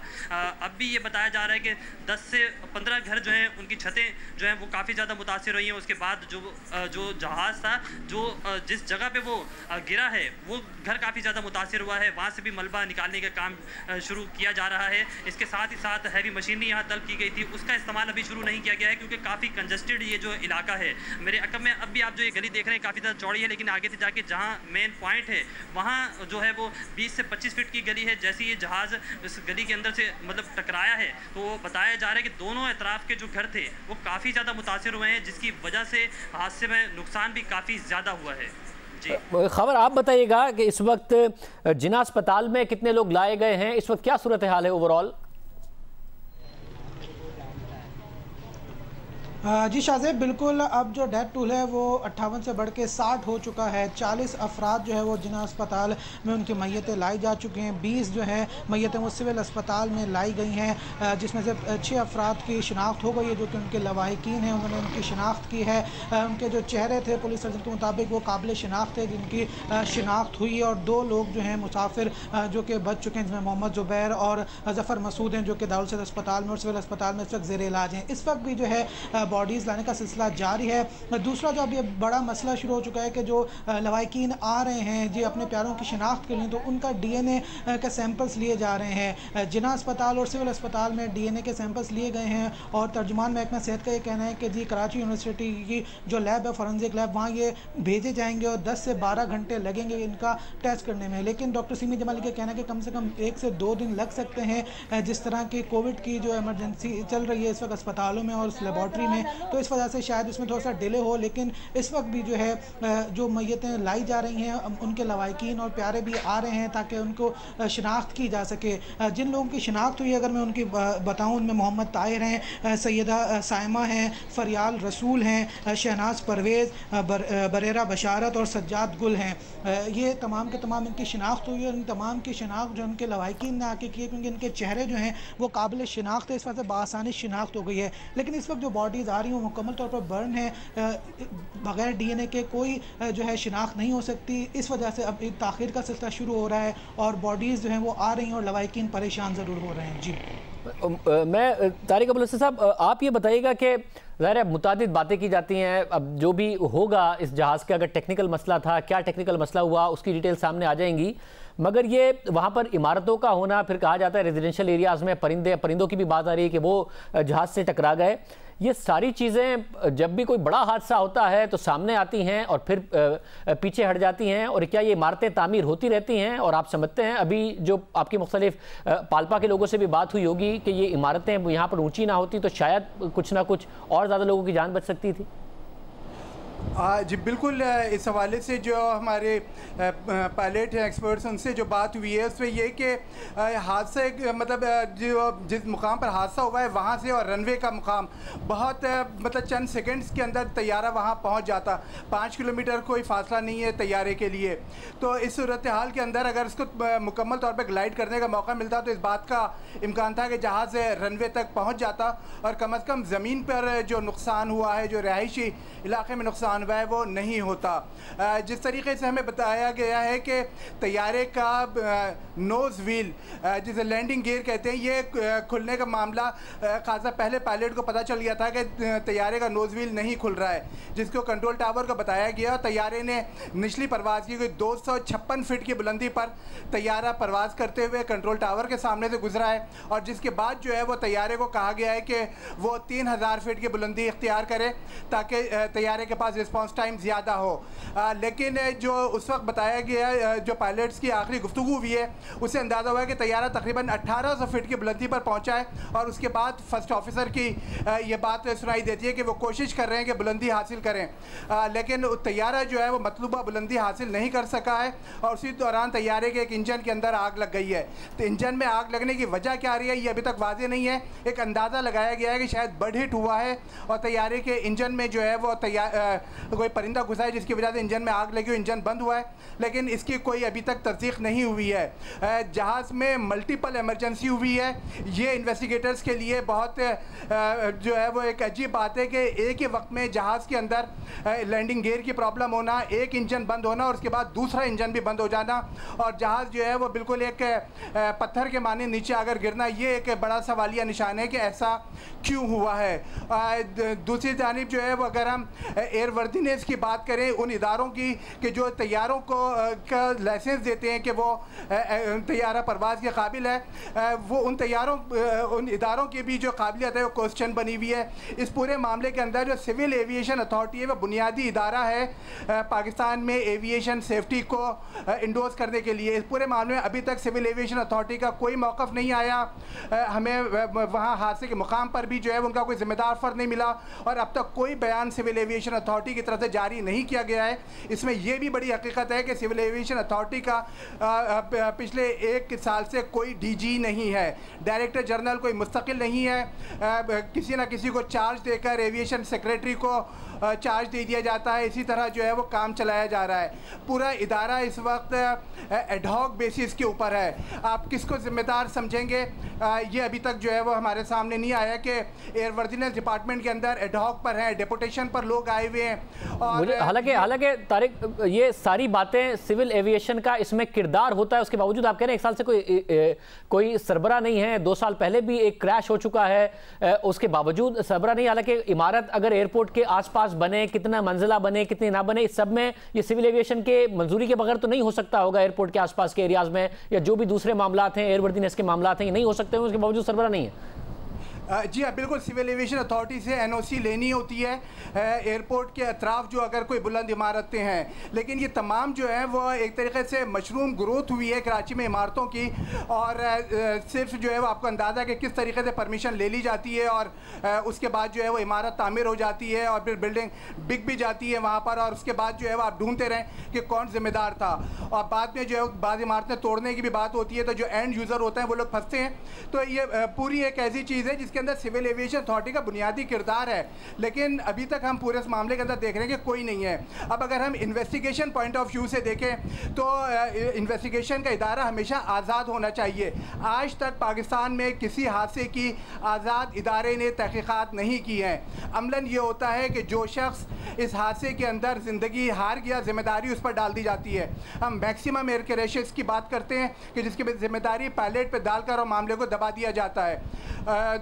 Speaker 8: अब भी ये बताया जा रहा है कि 10 से 15 घर जो हैं उनकी छतें जो हैं वो काफ़ी ज़्यादा मुतासिर हुई हैं। उसके बाद जो जहाज़ था जो जिस जगह पे वो गिरा है वो घर काफ़ी ज़्यादा मुतासिर हुआ है, वहाँ से भी मलबा निकालने का काम शुरू किया जा रहा है। इसके साथ ही साथ हैवी मशीनरी यहाँ तलब की गई थी, उसका इस्तेमाल अभी शुरू नहीं किया गया है क्योंकि काफ़ी कंजस्टेड ये जो इलाका है। मेरे अकब में अब भी आप जो ये गली देख रहे हैं काफ़ी ज़्यादा चौड़ी है, लेकिन आगे से जाके जहाँ मेन पॉइंट है वहाँ जो है वो 20 से 25 फीट की गली है। जैसे ये जहाज़ इस गली के अंदर से मतलब टकराया है तो बताया जा रहा है कि दोनों अतराफ़ के जो घर थे वो काफ़ी ज़्यादा मुतासिर हुए हैं, जिसकी वजह से हादसे में नुकसान भी काफ़ी ज़्यादा हुआ है।
Speaker 1: खबर आप बताइएगा कि इस वक्त जिना अस्पताल में कितने लोग लाए गए हैं, इस वक्त क्या सूरत हाल है ओवरऑल?
Speaker 9: जी शाहजेब, बिल्कुल अब जो डेथ टूल है वो 58 से बढ़ के 60 हो चुका है। 40 अफराद जो है वो जिना अस्पताल में उनकी मैयतें लाई जा चुकी हैं। 20 जो है मैयतें वो सिविल अस्पताल में लाई गई हैं, जिसमें से 6 अफराद की शिनाख्त हो गई है जो कि उनके लवाहिकीन हैं, उन्होंने उनकी शिनाख्त की है। उनके जो चेहरे थे पुलिस सर्जन के मुताबिक वो काबिल शिनाख्त थे जिनकी शिनाख्त हुई है, और 2 लोग जो हैं मुसाफिर जो कि बच चुके हैं, जिसमें मोहम्मद ज़ुबैर और ज़फ़र मसूद हैं जो कि दारुल सैद अस्पताल में और सिविल अस्पताल में इस वक्त ज़ेर इलाज हैं। इस वक्त भी जो है बॉडीज़ लाने का सिलसिला जारी है। दूसरा जो अब ये बड़ा मसला शुरू हो चुका है कि जो लवाहिकीन आ रहे हैं जी अपने प्यारों की शिनाख्त के लिए, तो उनका DNA के सैंपल्स लिए जा रहे हैं। जिना अस्पताल और सिविल अस्पताल में DNA के सैंपल्स लिए गए हैं, और तर्जुमान महकमा सेहत का ये कहना है कि जी कराची यूनिवर्सिटी की जो लैब है फॉरेंसिक लैब, वहाँ ये भेजे जाएंगे और 10 से 12 घंटे लगेंगे इनका टेस्ट करने में। लेकिन डॉक्टर सिमी जमाली का कहना है कि कम से कम 1 से 2 दिन लग सकते हैं। जिस तरह की कोविड की जो इमरजेंसी चल रही है इस वक्त अस्पतालों में और उस लेबॉर्ट्री में, हैं, तो इस वजह से शायद इसमें थोड़ा सा डिले हो। लेकिन इस वक्त भी जो है जो मैयतें लाई जा रही हैं उनके लवाकिन और प्यारे भी आ रहे हैं ताकि उनको शिनाख्त की जा सके। जिन लोगों की शिनाख्त हुई अगर मैं उनकी बताऊँ, उनमें मोहम्मद ताहिर हैं, सैयदा साइमा हैं, फरियाल रसूल हैं, शहनाज परवेज़, बरेरा बशारत और सज्जाद गुल हैं। ये तमाम के तमाम इनकी शिनाख्त हुई है। इन तमाम की शिनाख्त जो उनके लवाकिन ने आके किए, क्योंकि इनके चेहरे जो हैं वो काबिल शिनाख्त है, इस वजह से बासानी शिनाख्त हो गई है। लेकिन इस वक्त जो बॉडीज़ आ रही हैं वो मुकम्मल तौर पर बर्न है, बगैर DNA के कोई जो है शिनाख्त नहीं हो सकती। इस वजह से अब ताख़ीर का सिलसिला शुरू हो रहा है और बॉडीज़ जो हैं वो आ रही हैं और लवाकिन परेशान ज़रूर हो रहे हैं। जी
Speaker 1: मैं तारिक अब्दुल लतीफ़ साहब, आप ये बताइएगा कि ज़ाहिर है मुतादिद बातें की जाती हैं, अब जो भी होगा इस जहाज़ का, अगर टेक्निकल मसला था, क्या टेक्निकल मसला हुआ, उसकी डिटेल सामने आ जाएंगी। मगर ये वहाँ पर इमारतों का होना, फिर कहा जाता है रेजिडेंशियल एरियाज़ में परिंदों की भी बात आ रही है कि वो जहाज़ से टकरा गए। ये सारी चीज़ें जब भी कोई बड़ा हादसा होता है तो सामने आती हैं और फिर पीछे हट जाती हैं, और क्या ये इमारतें तामीर होती रहती हैं? और आप समझते हैं अभी जो आपकी मुख्तलिफ पालपा के लोगों से भी बात हुई होगी कि ये इमारतें यहाँ पर ऊँची ना होती तो शायद कुछ ना कुछ और ज़्यादा लोगों की जान बच सकती थी।
Speaker 10: जी बिल्कुल, इस हवाले से जो हमारे पायलट हैं, एक्सपर्ट्स, उनसे जो बात हुई है उसमें ये कि हादसा मतलब जो जिस मुकाम पर हादसा हुआ है वहाँ से और रनवे का मुकाम बहुत मतलब चंद सेकंड्स के अंदर तैयारा वहाँ पहुँच जाता। 5 किलोमीटर कोई फासला नहीं है तैयारे के लिए। तो इस सूरत हाल के अंदर अगर इसको मुकम्मल तौर पर ग्लाइड करने का मौका मिलता तो इस बात का इम्कान था कि जहाज़ रनवे तक पहुँच जाता और कम अज़ कम ज़मीन पर जो नुकसान हुआ है, जो रहायशी इलाके में नुकसान हुआ है, वो नहीं होता। जिस तरीके से हमें बताया गया है कि तैयारे का नोज़ व्हील, जिसे लैंडिंग गियर कहते हैं, ये खुलने का मामला खासा पहले पायलट को पता चल गया था कि तैयारे का नोज़ व्हील नहीं खुल रहा है, जिसको कंट्रोल टावर को बताया गया। तैयारे ने निचली परवाज़ की, 256 फीट की बुलंदी पर तैयारा परवाज़ करते हुए कंट्रोल टावर के सामने से गुजरा है, और जिसके बाद जो है वो तैयारे को कहा गया है कि वो 3000 फीट की बुलंदी इख्तियार करे ताकि तैयारे के पास रिस्पॉन्स टाइम ज़्यादा हो। लेकिन जो उस वक्त बताया गया, जो पायलट्स की आखिरी गुफ्तगू हुई है, उससे अंदाज़ा हुआ है कि तैयारा तकरीबन 1800 फीट की बुलंदी पर पहुंचा है, और उसके बाद फर्स्ट ऑफिसर की ये बात सुनाई देती है कि वो कोशिश कर रहे हैं कि बुलंदी हासिल करें, लेकिन तैयारा जो है वो मतलूबा बुलंदी हासिल नहीं कर सका है, और उसी दौरान तैयारे के एक इंजन के अंदर आग लग गई है। तो इंजन में आग लगने की वजह क्या रही है ये अभी तक वाज़ेह नहीं है। एक अंदाज़ा लगाया गया है कि शायद बर्ड हिट हुआ है और तैयारे के इंजन में जो है वो कोई परिंदा घुसा है, जिसकी वजह से इंजन में आग लगी और इंजन बंद हुआ है, लेकिन इसकी कोई अभी तक तस्दीक नहीं हुई है। जहाज़ में मल्टीपल इमरजेंसी हुई है। ये इन्वेस्टिगेटर्स के लिए बहुत जो है वो एक अजीब बात है कि एक ही वक्त में जहाज़ के अंदर लैंडिंग गियर की प्रॉब्लम होना, एक इंजन बंद होना और उसके बाद दूसरा इंजन भी बंद हो जाना, और जहाज़ जो है वो बिल्कुल एक पत्थर के माने नीचे आकर गिरना। ये एक बड़ा सवालिया निशान है कि ऐसा क्यों हुआ है। दूसरी जानिब जो है वो अगर हम एयरवर्दीनेस की बात करें उन इदारों की कि जो तैयारों को का लाइसेंस देते हैं कि वो तैयारा परवाज़ के काबिल है, वो उन इदारों की भी जो काबिलियत है वो क्वेश्चन बनी हुई है। इस पूरे मामले के अंदर जो सिविल एविएशन अथॉरिटी है वो बुनियादी इदारा है पाकिस्तान में एविएशन सेफ्टी को इंडोर्स करने के लिए। इस पूरे मामले में अभी तक सिविल एविएशन अथॉरिटी का कोई मौक़िफ़ नहीं आया। हमें वहाँ हादसे के मुकाम पर भी जो है उनका कोई ज़िम्मेदार फ़र्द नहीं मिला, और अब तक कोई बयान सिविल एविएशन अथॉरिटी की तरफ से जारी नहीं किया गया है। इसमें यह भी बड़ी हकीकत है कि सिविल एविएशन अथॉरिटी का पिछले 1 साल से कोई DG नहीं है, डायरेक्टर जनरल कोई मुस्तकिल नहीं है। किसी न किसी को चार्ज देकर एविएशन सेक्रेटरी को चार्ज दे दिया जाता है। इसी तरह जो है वो काम चलाया जा रहा है। पूरा इदारा इस वक्त एडहॉक बेसिस के ऊपर है। आप किसको ज़िम्मेदार समझेंगे ये अभी तक जो है वो हमारे सामने नहीं आया कि एयरवर्दीनेस डिपार्टमेंट के अंदर एडहॉक पर हैं, डेपुटेशन पर लोग आए हुए हैं। और
Speaker 1: हालांकि तारिक, ये सारी बातें सिविल एविएशन का इसमें किरदार होता है, उसके बावजूद आप कह रहे हैं 1 साल से कोई सरबरा नहीं है। 2 साल पहले भी एक क्रैश हो चुका है, उसके बावजूद सरबरा नहीं। हालांकि इमारत अगर एयरपोर्ट के आसपास बने, कितना मंजिला बने, कितनी ना बने, इस सब में ये सिविल एविएशन के मंजूरी के बगैर तो नहीं हो सकता होगा। एयरपोर्ट के आसपास के एरियाज में या जो भी दूसरे मामला हैं, एयरवर्दीनेस के मामला हैं, ये नहीं हो सकते हैं, उसके बावजूद सरबरा नहीं है।
Speaker 10: जी हाँ, बिल्कुल। सिविल एविएशन अथॉरिटी से एनओसी लेनी होती है एयरपोर्ट के अतराफ जो अगर कोई बुलंद इमारतें हैं, लेकिन ये तमाम जो है वो एक तरीके से मशरूम ग्रोथ हुई है कराची में इमारतों की, और सिर्फ जो है वो आपको अंदाज़ा है कि किस तरीके से परमिशन ले ली जाती है और उसके बाद जो है वो इमारत तामीर हो जाती है और फिर बिल्डिंग बिक भी जाती है वहाँ पर, और उसके बाद जो है वो आप ढूंढते रहें कि कौन जिम्मेदार था, और बाद में जो है बाद इमारतें तोड़ने की भी बात होती है, तो जो एंड यूज़र होते हैं वो लोग फंसते हैं। तो ये पूरी एक ऐसी चीज़ है जिसके अंदर सिविल एविएशन अथॉरिटी का बुनियादी किरदार है, लेकिन अभी तक हम पूरे इस मामले के अंदर देख रहे हैं कि कोई नहीं है। अब अगर हम इन्वेस्टिगेशन पॉइंट ऑफ व्यू से देखें तो इन्वेस्टिगेशन का इदारा हमेशा आज़ाद होना चाहिए। आज तक पाकिस्तान में किसी हादसे की आज़ाद इदारे ने तहकीकात नहीं की हैं। अमलन ये होता है कि जो शख्स इस हादसे के अंदर ज़िंदगी हार गया, जिम्मेदारी उस पर डाल दी जाती है। हम मैक्सिमम एयर क्रैशेस की बात करते हैं कि जिसकी जिम्मेदारी पायलट पर डालकर और मामले को दबा दिया जाता है।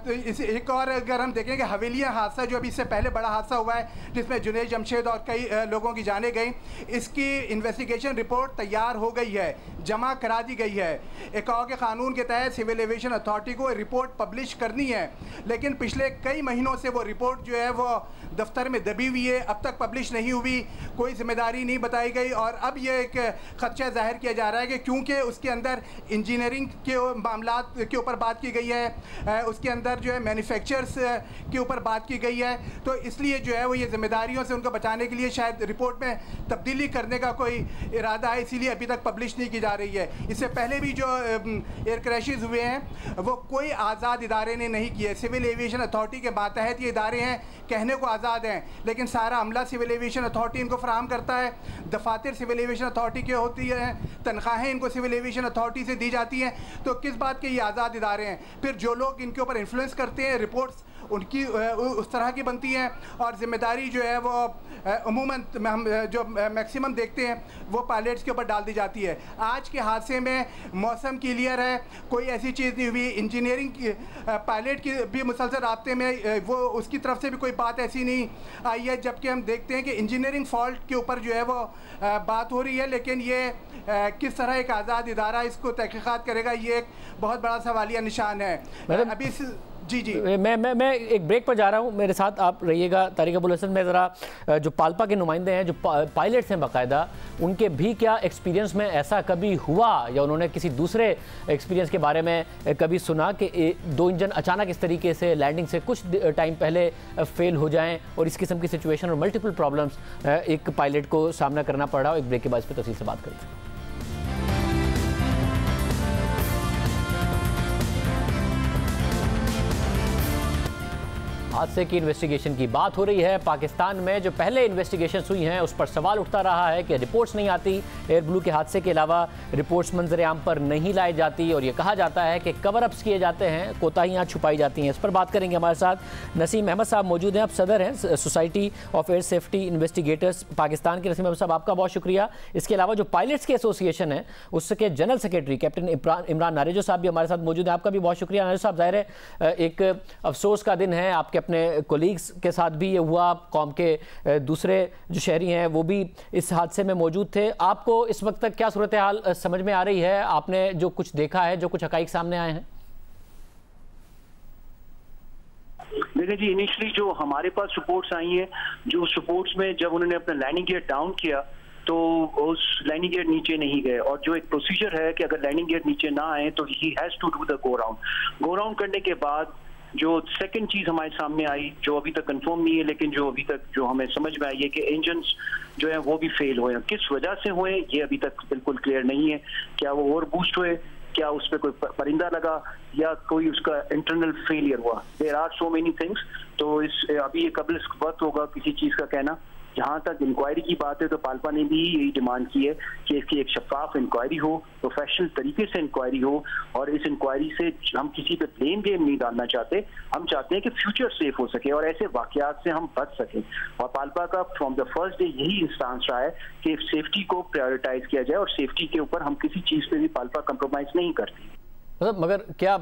Speaker 10: तो इस एक और अगर हम देखें कि हवेलियाँ हादसा जो अभी इससे पहले बड़ा हादसा हुआ है जिसमें जुनैद जमशेद और कई लोगों की जानें गई, इसकी इन्वेस्टिगेशन रिपोर्ट तैयार हो गई है, जमा करा दी गई है। इकाओ के कानून के तहत सिविल एविएशन अथॉरिटी को रिपोर्ट पब्लिश करनी है, लेकिन पिछले कई महीनों से वो रिपोर्ट जो है वो दफ्तर में दबी हुई है, अब तक पब्लिश नहीं हुई, कोई जिम्मेदारी नहीं बताई गई। और अब ये एक खदशा जाहिर किया जा रहा है कि क्योंकि उसके अंदर इंजीनियरिंग के मामला के ऊपर बात की गई है, उसके अंदर जो है मैन्युफैक्चरर्स के ऊपर बात की गई है, तो इसलिए जो है वो ये जिम्मेदारियों से उनको बचाने के लिए शायद रिपोर्ट में तब्दीली करने का कोई इरादा है, इसीलिए अभी तक पब्लिश नहीं की जा रही है। इससे पहले भी जो एयर क्रैशेस हुए हैं वो कोई आज़ाद इदारे ने नहीं किए। सिविल एविएशन अथॉरिटी के मातहत ये इदारे हैं, कहने को आज़ाद हैं, लेकिन सारा अमला सिविल एविएशन अथॉरिटी इनको फराहम करता है, दफातर सिविल एविएशन अथॉरिटी के होती है, तनख्वाहें इनको सिविल एविएशन अथॉरिटी से दी जाती हैं, तो किस बात के ये आज़ाद इदारे हैं? फिर जो लोग इनके ऊपर इन्फ्लुएंस करते हैं, रिपोर्ट्स उनकी उस तरह की बनती हैं, और ज़िम्मेदारी जो है वो अमूमन हम जो मैक्सिमम देखते हैं वो पायलट्स के ऊपर डाल दी जाती है। आज के हादसे में मौसम क्लियर है, कोई ऐसी चीज़ नहीं हुई, इंजीनियरिंग की पायलट की भी मुसलसल राब्ते में वो उसकी तरफ से भी कोई बात ऐसी नहीं आई है, जबकि हम देखते हैं कि इंजीनियरिंग फॉल्ट के ऊपर जो है वो बात हो रही है, लेकिन ये किस तरह एक आज़ाद इदारा इसको तहकीकात करेगा, ये एक बहुत बड़ा सवालिया निशान है। अभी जी जी
Speaker 1: मैं एक ब्रेक पर जा रहा हूं, मेरे साथ आप रहिएगा तारिक अबुल हसन। में ज़रा जो पाल्पा के नुमाइंदे हैं, जो पायलट्स हैं बाकायदा, उनके भी क्या एक्सपीरियंस में ऐसा कभी हुआ या उन्होंने किसी दूसरे एक्सपीरियंस के बारे में कभी सुना कि दो इंजन अचानक इस तरीके से लैंडिंग से कुछ टाइम पहले फेल हो जाएं और इस किस्म की सिचुएशन और मल्टीपल प्रॉब्लम्स एक पायलट को सामना करना पड़ रहा हो? एक ब्रेक के बाद इस पर तफसील से बात करेंगे। हादसे की इन्वेस्टिगेशन की बात हो रही है। पाकिस्तान में जो पहले इन्वेस्टिगेशन हुई हैं उस पर सवाल उठता रहा है कि रिपोर्ट्स नहीं आती, एयर ब्लू के हादसे के अलावा रिपोर्ट्स मंजर आम पर नहीं लाई जाती और ये कहा जाता है कि कवर अप्स किए जाते हैं, कोताहियाँ छुपाई जाती हैं। इस पर बात करेंगे। हमारे साथ नसीम अहमद साहब मौजूद हैं, आप सदर हैं society of air safety investigators Pakistan के। नसीम अहमद साहब आपका बहुत शुक्रिया। इसके अलावा जो पायलट्स की एसोसिएशन है उसके जनरल सेक्रेटरी कैप्टन इमरान नारेजो साहब भी हमारे साथ मौजूद हैं, आपका भी बहुत शुक्रिया। नारेजो साहब, जाहिर है एक अफसोस का दिन है, आपके अपने कोलीग्स के साथ भी ये हुआ, कौम के दूसरे जो शहरी हैं वो भी इस हादसे में मौजूद थे। आपको इस वक्त तक क्या सूरत हाल समझ में आ रही है? आपने जो कुछ देखा है, जो कुछ हकाइक सामने आए हैं?
Speaker 11: देखिए जी, इनिशियली जो हमारे पास रिपोर्ट्स आई हैं, जो रिपोर्ट्स में जब उन्होंने अपना लैंडिंग गियर डाउन किया तो उस लैंडिंग गियर नीचे नहीं गए, और जो एक प्रोसीजर है कि अगर लैंडिंग गियर नीचे ना आए तो ही has to do the go round करने के बाद जो सेकंड चीज हमारे सामने आई, जो अभी तक कंफर्म नहीं है लेकिन जो अभी तक जो हमें समझ में आई है कि इंजन्स जो है वो भी फेल हुए हैं। किस वजह से हुए ये अभी तक बिल्कुल क्लियर नहीं है। क्या वो ओवर बूस्ट हुए, क्या उस पर कोई परिंदा लगा, या कोई उसका इंटरनल फेलियर हुआ? There are so many things. तो इस अभी ये कबल वक्त होगा किसी चीज का कहना। जहाँ तक इंक्वायरी की बात है तो पाल्पा ने भी यही डिमांड की है कि इसकी एक शफाफ इंक्वायरी हो, प्रोफेशनल तरीके से इंक्वायरी हो, और इस इंक्वायरी से हम किसी पे ब्लेम गेम नहीं डालना चाहते। हम चाहते हैं कि फ्यूचर सेफ हो सके और ऐसे वाकयात से हम बच सकें। और पाल्पा का फ्रॉम द फर्स्ट डे यही इंस्टांस रहा है कि सेफ्टी को प्रायोरिटाइज किया जाए, और सेफ्टी के ऊपर हम किसी चीज पे भी पाल्पा कंप्रोमाइज नहीं करती।
Speaker 1: मतलब मगर क्या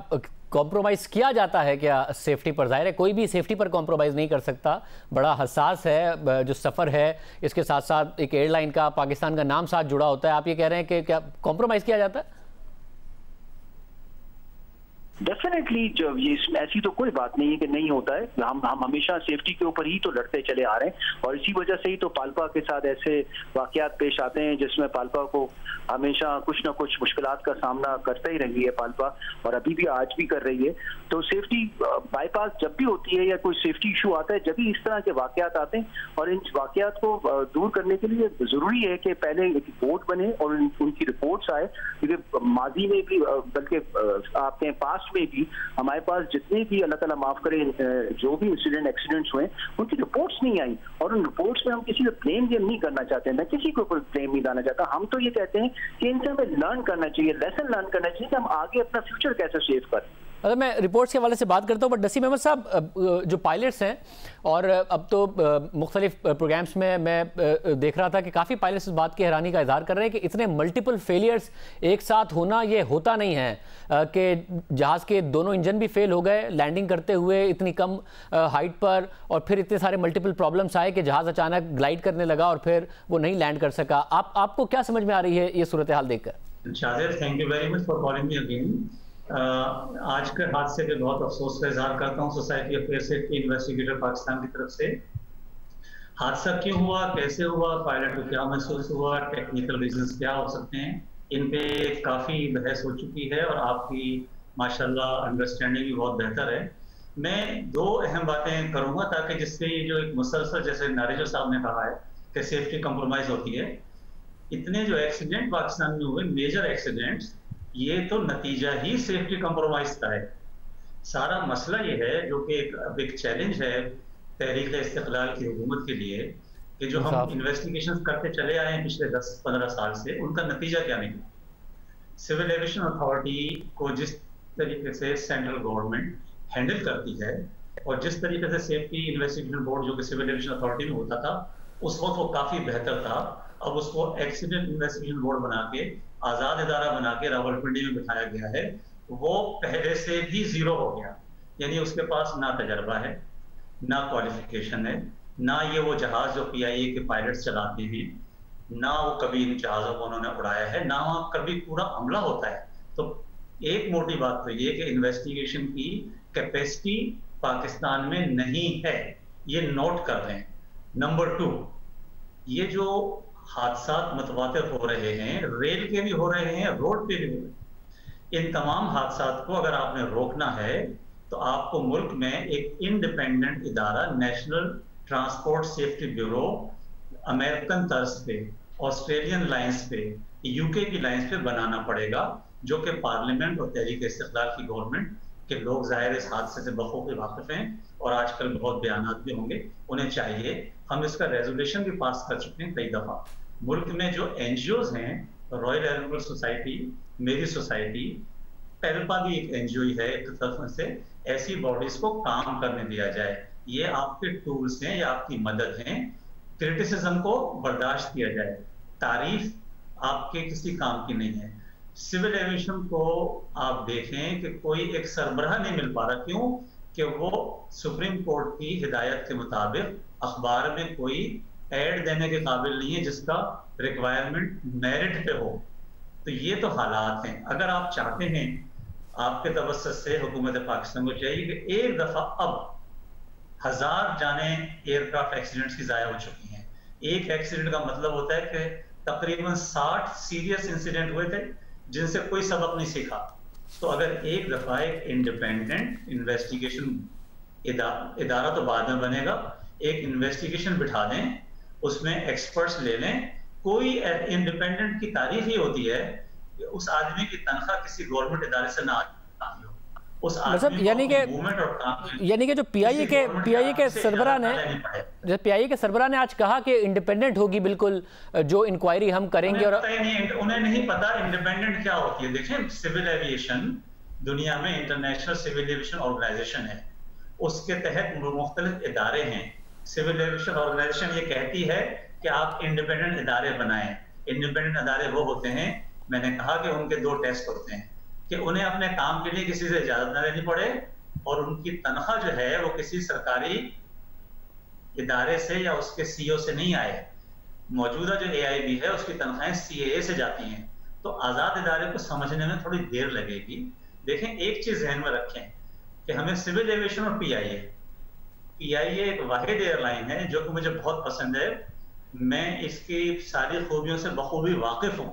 Speaker 1: कॉम्प्रोमाइज़ किया जाता है क्या सेफ्टी पर? जाहिर है कोई भी सेफ्टी पर कॉम्प्रोमाइज़ नहीं कर सकता, बड़ा हसास है जो सफ़र है, इसके साथ साथ एक एयरलाइन का, पाकिस्तान का नाम साथ जुड़ा होता है। आप ये कह रहे हैं कि क्या कॉम्प्रोमाइज़ किया जाता है?
Speaker 11: डेफिनेटली जब ये ऐसी तो कोई बात नहीं है कि नहीं होता है। हम हमेशा सेफ्टी के ऊपर ही तो लड़ते चले आ रहे हैं और इसी वजह से ही तो पाल्पा के साथ ऐसे वाकयात पेश आते हैं जिसमें पाल्पा को हमेशा कुछ ना कुछ मुश्किलात का सामना करते ही रही है पाल्पा, और अभी भी आज भी कर रही है। तो सेफ्टी बाईपास जब भी होती है या कोई सेफ्टी इशू आता है, जब भी इस तरह के वाकयात आते हैं, और इन वाकयात को दूर करने के लिए जरूरी है कि पहले एक बोर्ड बने और उनकी रिपोर्ट्स आए, क्योंकि माजी में भी बल्कि आपके पास में भी हमारे पास जितने भी, अल्लाह ताला माफ करे, जो भी इंसिडेंट एक्सीडेंट्स हुए उनकी रिपोर्ट्स नहीं आई, और उन रिपोर्ट्स में हम किसी को ब्लेम गेम नहीं करना चाहते, मैं किसी के ऊपर ब्लेम नहीं डालना चाहता। हम तो ये कहते हैं कि इनसे हमें लर्न करना चाहिए, लेसन लर्न करना चाहिए कि हम आगे अपना फ्यूचर कैसे सेव करें।
Speaker 1: अगर मैं रिपोर्ट्स के हवाले से बात करता हूँ, बट नसीम अहमद साहब, जो पायलट्स हैं, और अब तो मुख्तलिफ प्रोग्राम्स में मैं देख रहा था कि काफ़ी पायलट्स इस बात की हैरानी का इजहार कर रहे हैं कि इतने मल्टीपल फेलियर्स एक साथ होना ये होता नहीं है, कि जहाज़ के दोनों इंजन भी फेल हो गए लैंडिंग करते हुए इतनी कम हाइट पर, और फिर इतने सारे मल्टीपल प्रॉब्लम्स आए कि जहाज़ अचानक ग्लाइड करने लगा और फिर वो नहीं लैंड कर सका। आपको क्या समझ में आ रही है ये सूरत हाल देखकर?
Speaker 12: Shadir, thank you very much for calling me again. आज के हादसे पे बहुत अफसोस का इजहार करता हूँ society of air safety investigator Pakistan की तरफ से। हादसा क्यों हुआ, कैसे हुआ, पायलट को क्या महसूस हुआ, टेक्निकल रीजंस क्या हो सकते हैं, इन पे काफ़ी बहस हो चुकी है और आपकी माशाल्लाह अंडरस्टैंडिंग भी बहुत बेहतर है। मैं दो अहम बातें करूँगा ताकि जिससे ये जो एक मुसलसल, जैसे नारेजो साहब ने कहा है कि सेफ्टी कंप्रोमाइज़ होती है, इतने जो एक्सीडेंट पाकिस्तान में हुए मेजर एक्सीडेंट्स, ये तो नतीजा ही सेफ्टी कंप्रोमाइज का है। सारा मसला ये है, जो कि एक चैलेंज है तहरीक इस्तिक़लाल की हुकूमत के लिए, कि जो हम इन्वेस्टिगेशन करते चले आए हैं पिछले 10-15 साल से, उनका नतीजा क्या नहीं। सिविल एविएशन अथॉरिटी को जिस तरीके से सेंट्रल गवर्नमेंट हैंडल करती है और जिस तरीके से सेफ्टी इन्वेस्टिगेशन बोर्ड जो कि सिविल एविएशन अथॉरिटी में होता था, उस वक्त वो काफ़ी बेहतर था। अब उसको एक्सीडेंट इन्वेस्टिगेशन बोर्ड बना के, आज़ाद इदारा बना के रावलपिंडी में बिठाया गया है, वो पहले से भी जीरो हो गया। यानी उसके पास ना तजर्बा है, ना क्वालिफिकेशन है, ना ये वो जहाज़ जो PIA के पायलट्स चलाते हैं, ना वो कभी इन जहाज़ों को उन्होंने उड़ाया है, ना वहाँ कभी पूरा हमला होता है। तो एक मोटी बात तो ये कि इन्वेस्टिगेशन की कैपेसिटी पाकिस्तान में नहीं है, ये नोट कर रहे हैं। नंबर 2, ये जो हादसा मतवातिर हो रहे हैं, रेल के भी हो रहे हैं, रोड पे भी हो रहे हैं, इन तमाम हादसात को अगर आपने रोकना है तो आपको मुल्क में एक इंडिपेंडेंट इदारा, national transport safety bureau, American तर्ज पे, ऑस्ट्रेलियन लाइंस पे, UK की लाइंस पे बनाना पड़ेगा, जो कि पार्लियामेंट और तहरीक इस्तिक़लाल की गवर्नमेंट के लोग ज़ाहिर इस हादसे से बखूबी वाकिफ हैं और आजकल बहुत बयानात भी होंगे, उन्हें चाहिए। हम इसका रेजोल्यूशन भी पास कर चुके हैं कई दफ़ा। मुल्क में जो NGOs हैं, रॉयल एयरफोर्स सोसाइटी, मेरी सोसाइटी, पेल्पा भी एक NGO ही है एक तरफ से, ऐसी बॉडीज को काम करने दिया जाए। ये आपके टूल्स हैं, ये आपकी मदद हैं। क्रिटिसिज्म को बर्दाश्त किया जाए, तारीफ आपके किसी काम की नहीं है। सिविल एविएशन को आप देखें कि कोई एक सरबराह नहीं मिल पा रहा। क्यों? कि वो सुप्रीम कोर्ट की हिदायत के मुताबिक अखबार में कोई एड देने के काबिल नहीं है जिसका रिक्वायरमेंट मेरिट पे हो। तो ये तो हालात हैं। अगर आप चाहते हैं, आपके तवज्जुह से हुकूमत पाकिस्तान को चाहिए कि एक दफा, अब 1000 जाने एयरक्राफ्ट एक्सीडेंट्स की ज़ाया हो चुकी हैं। एक एक्सीडेंट का मतलब होता है कि तकरीबन 60 सीरियस इंसिडेंट हुए थे जिनसे कोई सबक नहीं सीखा। तो अगर एक दफा एक इंडिपेंडेंट इन्वेस्टिगेशन इदारा तो बाद में बनेगा, एक इन्वेस्टिगेशन बिठा दें, उसमें एक्सपर्ट्स ले लें। कोई इंडिपेंडेंट की तारीफ ही होती है कि उस आदमी की तनख्वाह किसी गवर्नमेंट इदारे से ना आती हो। उस आदमी
Speaker 1: यानी कि जो PIA के सरबराह ने आज कहा कि इंडिपेंडेंट होगी बिल्कुल जो इंक्वायरी हम करेंगे, और
Speaker 12: उन्हें नहीं पता इंडिपेंडेंट क्या होती है। देखें, सिविल एविएशन दुनिया में इंटरनेशनल सिविल एविएशन ऑर्गेनाइजेशन है, उसके तहत मुख्तलिफ इदारे हैं। सिविल एविएशन ऑर्गेनाइजेशन ये कहती है कि आप इंडिपेंडेंट इदारे बनाएं। इंडिपेंडेंट इदारे वो होते हैं, मैंने कहा कि उनके 2 टेस्ट होते हैं, कि उन्हें अपने काम के लिए किसी से इजाजत न लेनी पड़े और उनकी तनख्वाह जो है वो किसी सरकारी इदारे से या उसके CEO से नहीं आए। मौजूदा जो AIB है उसकी तनख्वाहें CAA से जाती हैं। तो आज़ाद इदारे को समझने में थोड़ी देर लगेगी, देखें, एक चीज ध्यान में रखें कि हमें सिविल एविएशन और पीआईए एक वाहिद एयरलाइन है जो कि मुझे बहुत पसंद है। मैं इसकी सारी खूबियों से बखूबी वाकिफ हूँ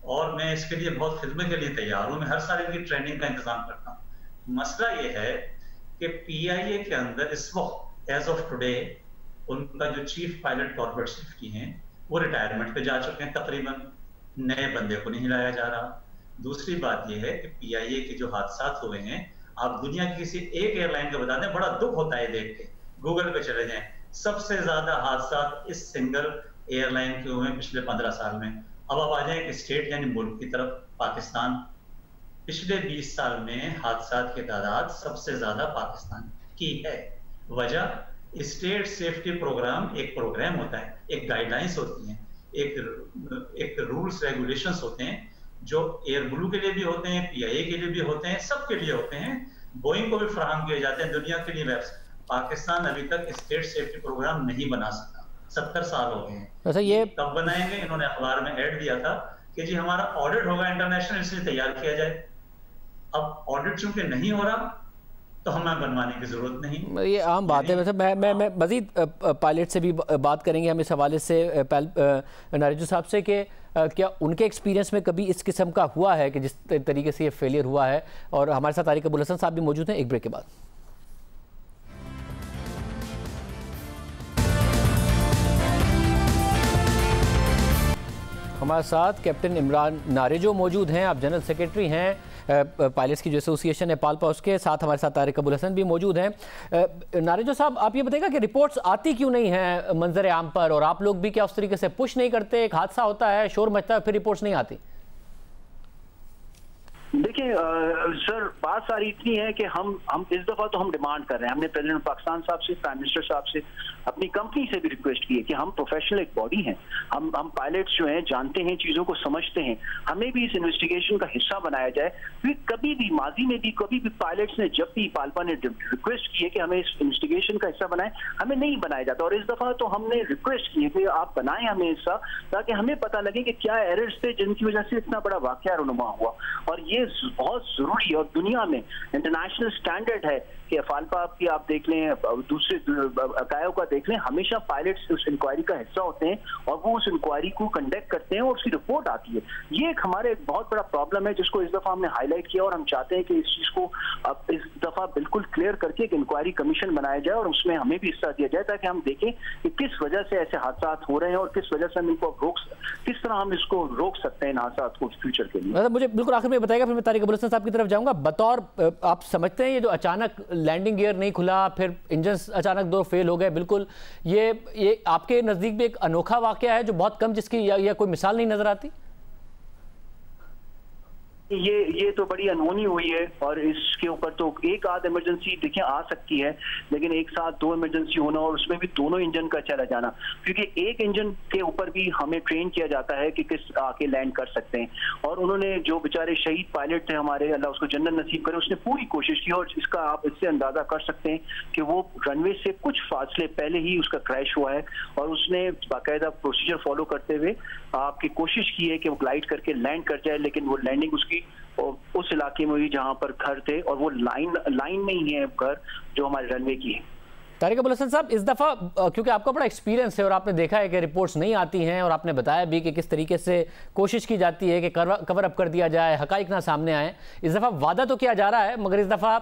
Speaker 12: और मैं इसके लिए बहुत खिदमत के लिए तैयार हूँ। मैं हर साल इनकी ट्रेनिंग का इंतजाम करता हूँ। मसला ये है कि पीआईए के अंदर इस वक्त एज ऑफ टुडे उनका जो चीफ पायलट कॉर्पोरेट सेफ्टी हैं वो रिटायरमेंट पे जा चुके हैं तकरीबन, नए बंदे को नहीं लाया जा रहा। दूसरी बात यह है कि पीआईए के जो हादसात हुए हैं, आप दुनिया की किसी एक एयरलाइन को बता दें, बड़ा दुख होता है देख के, गूगल पे चले जाएं, सबसे ज्यादा हादसा इस सिंगल एयरलाइन के हुए पिछले 15 साल में। अब आप आ जाएं स्टेट यानी मुल्क की तरफ, पाकिस्तान, पिछले 20 साल में हादसात की तादाद सबसे ज्यादा पाकिस्तान की है। वजह, स्टेट सेफ्टी प्रोग्राम एक प्रोग्राम होता है, एक गाइडलाइंस होती हैं, एक रूल्स रेगुलेशंस होते हैं जो एयर ब्लू के लिए भी होते हैं, पीआईए के लिए भी होते हैं, सबके लिए होते हैं, बोइंग को भी फराहम किए जाते हैं दुनिया के लिए। पाकिस्तान अभी तक स्टेट सेफ्टी प्रोग्राम नहीं बना सका, 70 साल हो गए हैं।
Speaker 1: वैसे ये
Speaker 12: कब बनाएंगे? इन्होंने अखबार में ऐड दिया था कि जी हमारा ऑडिट होगा इंटरनेशनल, इसलिए तैयार किया जाए। अब ऑडिट चूंकि नहीं हो रहा तो हमें बनवाने की जरूरत नहीं।
Speaker 1: ये आम बात है। वैसे मैं मजीद पायलट से भी बात करेंगे हम इस हवाले से नारिजू साहब से कि क्या उनके एक्सपीरियंस में कभी इस किस्म का हुआ है कि जिस तरीके से ये फेलियर हुआ है। और हमारे साथ तारिक अबुल हसन साहब भी मौजूद हैं एक ब्रेक के बाद। हमारे साथ कैप्टन इमरान नारिजो मौजूद हैं, आप जनरल सेक्रेटरी हैं पायलट्स की जो एसोसिएशन है पालपा, उसके साथ हमारे साथ तारिक अबुल हसन भी मौजूद हैं। नारिजो साहब, आप ये बताइएगा कि रिपोर्ट्स आती क्यों नहीं हैं मंजर आम पर, और आप लोग भी क्या उस तरीके से पुश नहीं करते? एक हादसा होता है, शोर मचता है, फिर रिपोर्ट्स नहीं आती।
Speaker 11: देखिए सर, बात सारी इतनी है कि हम इस दफा तो हम डिमांड कर रहे हैं, हमने प्रेसिडेंट पाकिस्तान साहब से, प्राइम मिनिस्टर साहब से, अपनी कंपनी से भी रिक्वेस्ट की है कि हम प्रोफेशनल एक बॉडी हैं, हम पायलट्स जो हैं जानते हैं, चीजों को समझते हैं, हमें भी इस इन्वेस्टिगेशन का हिस्सा बनाया जाए। फिर कभी भी माजी में भी कभी भी पायलट्स ने, जब भी पालपा ने रिक्वेस्ट की है कि हमें इस इन्वेस्टिगेशन का हिस्सा बनाए, हमें नहीं बनाया जाता। और इस दफा तो हमने रिक्वेस्ट की है कि आप बनाएं हमें हिस्सा, ताकि हमें पता लगे कि क्या एरर्स थे जिनकी वजह से इतना बड़ा वाकया रुनुमा हुआ। और ये बहुत जरूरी, और दुनिया में इंटरनेशनल स्टैंडर्ड है कि फालपा की आप देख लें, दूसरे अकायों का देख लें, हमेशा पायलट्स उस इंक्वायरी का हिस्सा होते हैं और वो उस इंक्वायरी को कंडक्ट करते हैं और उसकी रिपोर्ट आती है। ये एक हमारे एक बहुत बड़ा प्रॉब्लम है जिसको इस दफा हमने हाईलाइट किया, और हम चाहते हैं कि इस चीज को अब इस दफा बिल्कुल क्लियर करके एक इंक्वायरी कमीशन बनाया जाए और उसमें हमें भी हिस्सा दिया जाए, ताकि हम देखें कि किस वजह से ऐसे हादसा हो रहे हैं और किस वजह से हम इनको किस तरह हम इसको रोक सकते हैं इन हादसा को फ्यूचर के लिए।
Speaker 1: मुझे बिल्कुल आखिर में बताएगा, फिर मैं तारिक अबुल हसन साहब की तरफ जाऊंगा। बतौर आप समझते हैं ये जो अचानक लैंडिंग गियर नहीं खुला, फिर इंजन अचानक 2 फेल हो गए, बिल्कुल ये आपके नजदीक भी एक अनोखा वाकया है जो बहुत कम जिसकी या कोई मिसाल नहीं नजर आती?
Speaker 11: ये तो बड़ी अनहोनी हुई है, और इसके ऊपर तो एक आध इमरजेंसी देखिए आ सकती है, लेकिन एक साथ 2 इमरजेंसी होना और उसमें भी दोनों इंजन का चला जाना, क्योंकि एक इंजन के ऊपर भी हमें ट्रेन किया जाता है कि किस आके लैंड कर सकते हैं। और उन्होंने, जो बेचारे शहीद पायलट थे हमारे, अल्लाह उसको जन्नत नसीब करे, उसने पूरी कोशिश की, और इसका आप इससे अंदाजा कर सकते हैं कि वो रनवे से कुछ फासले पहले ही उसका क्रैश हुआ है, और उसने बाकायदा प्रोसीजर फॉलो करते हुए आपकी कोशिश की है कि वो ग्लाइड करके लैंड कर जाए, लेकिन वो लैंडिंग उसकी उस इलाके में हुई जहां पर घर थे, और वो लाइन में ही है घर जो हमारे रनवे की है।
Speaker 1: तारिक अबुल हसन साहब, इस दफ़ा क्योंकि आपका बड़ा एक्सपीरियंस है और आपने देखा है कि रिपोर्ट्स नहीं आती हैं, और आपने बताया भी कि किस तरीके से कोशिश की जाती है कि कवर अप कर दिया जाए, हकाइक ना सामने आए। इस दफ़ा वादा तो किया जा रहा है, मगर इस दफ़ा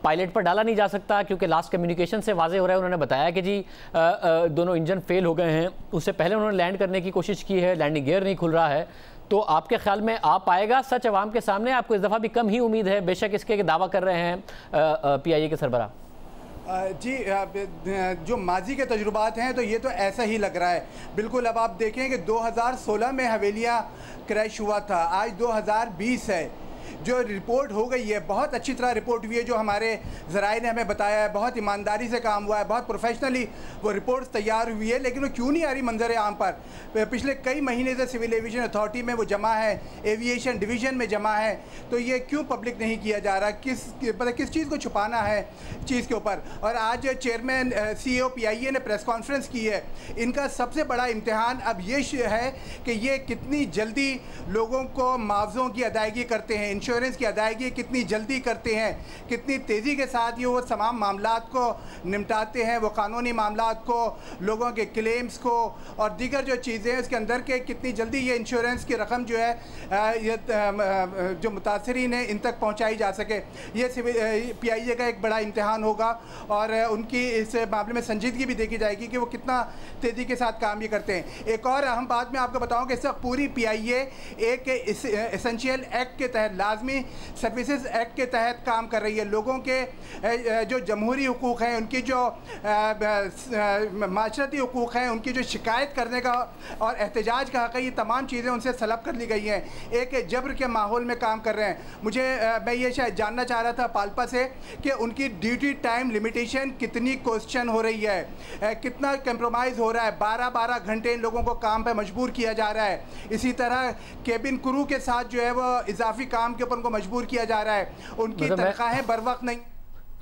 Speaker 1: पायलट पर डाला नहीं जा सकता, क्योंकि लास्ट कम्युनिकेशन से वाज़े हो रहा है। उन्होंने बताया कि जी दोनों इंजन फेल हो गए हैं, उससे पहले उन्होंने लैंड करने की कोशिश की है, लैंडिंग गियर नहीं खुल रहा है। तो आपके ख्याल में आ पाएगा सच अवाम के सामने? आपको इस दफ़ा भी कम ही उम्मीद है, बेशक इसके दावा कर रहे हैं PIA के सरबराह?
Speaker 10: जी, जो माजी के तजुर्बात हैं तो ये तो ऐसा ही लग रहा है बिल्कुल। अब आप देखें कि 2016 में हवेलिया क्रैश हुआ था, आज 2020 है। जो रिपोर्ट हो गई है, बहुत अच्छी तरह रिपोर्ट हुई है, जो हमारे ज़राए ने हमें बताया है, बहुत ईमानदारी से काम हुआ है, बहुत प्रोफेशनली वो रिपोर्ट तैयार हुई है, लेकिन वो क्यों नहीं आ रही मंजर आम पर? पिछले कई महीने से सिविल एविएशन अथॉरिटी में वो जमा है, एविएशन डिवीज़न में जमा है, तो ये क्यों पब्लिक नहीं किया जा रहा? किस चीज़ को छुपाना है चीज़ के ऊपर? और आज चेयरमैन CEO PIA ने प्रेस कॉन्फ्रेंस की है। इनका सबसे बड़ा इम्तिहान अब ये है कि ये कितनी जल्दी लोगों को मुआवज़ों की अदायगी करते हैं। इंश्योरेंस की अदायगी कितनी जल्दी करते हैं, कितनी तेज़ी के साथ ये वो तमाम मामलात को निपटाते हैं, वो कानूनी मामलात को, लोगों के क्लेम्स को और दीगर जो चीज़ें हैं उसके अंदर के कितनी जल्दी ये इंश्योरेंस की रकम जो है ये जो मुतासरीन है इन तक पहुँचाई जा सके। ये PIA का एक बड़ा इम्तिहान होगा और उनकी इस मामले में संजीदगी भी देखी जाएगी कि वो कितना तेज़ी के साथ काम ये करते हैं। एक और अहम बात मैं आपको बताऊं कि इस वक्त पूरी PIA एक एसेंशियल एक्ट के तहत, लाजमी सर्विसेज एक्ट के तहत काम कर रही है। लोगों के जो जमहूरी हुकूक़ हैं, उनकी जो माशरती हुकूक़ हैं, उनकी जो शिकायत करने का और एहतजाज का हक़ है, ये तमाम चीज़ें उनसे सलब कर ली गई हैं। एक जब्र के माहौल में काम कर रहे हैं। मैं ये शायद जानना चाह रहा था पाल्पा से कि उनकी ड्यूटी टाइम लिमिटेशन कितनी क्वेश्चन हो रही है, कितना कंप्रोमाइज़ हो रहा है। 12-12 घंटे इन लोगों को काम पे मजबूर किया जा रहा है। इसी तरह केबिन क्रू के साथ जो है वो इजाफी काम के ऊपर उनको मजबूर किया जा रहा है। उनकी तनख्वाहें बर वक्त नहीं।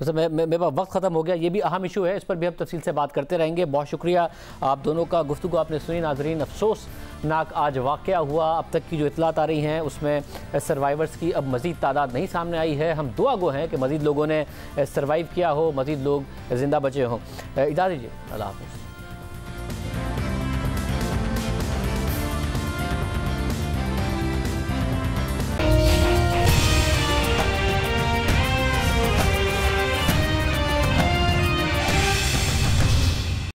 Speaker 1: मेरे पास वक्त ख़त्म हो गया, ये भी अहम इशू है, इस पर भी हम तफसील से बात करते रहेंगे। बहुत शुक्रिया आप दोनों का। गुफ्तगू आपने सुनी नाजरीन। अफसोसनाक आज वाक़या हुआ। अब तक की जो इतलात आ रही हैं उसमें सर्वाइवर्स की अब मज़ीद तादाद नहीं सामने आई है। हम दुआ गो हैं कि मज़ीद लोगों ने सर्वाइव किया हो, मज़ीद लोग ज़िंदा बचे हों। इजाज़त दीजिए, अल्लाह हाफ़िज़।